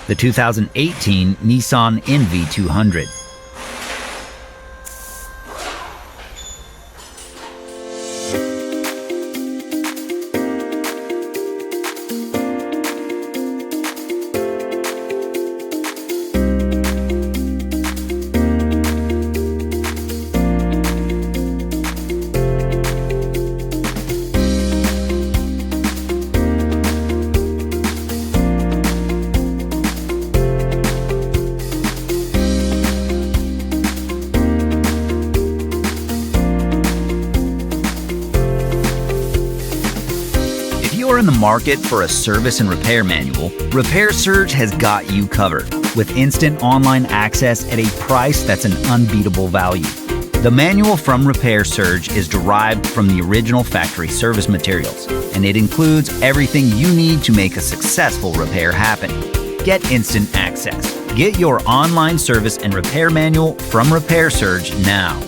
the 2018 Nissan NV200. If you are in the market for a service and repair manual, Repair Surge has got you covered, with instant online access at a price that's an unbeatable value. The manual from Repair Surge is derived from the original factory service materials, and it includes everything you need to make a successful repair happen. Get instant access. Get your online service and repair manual from Repair Surge now.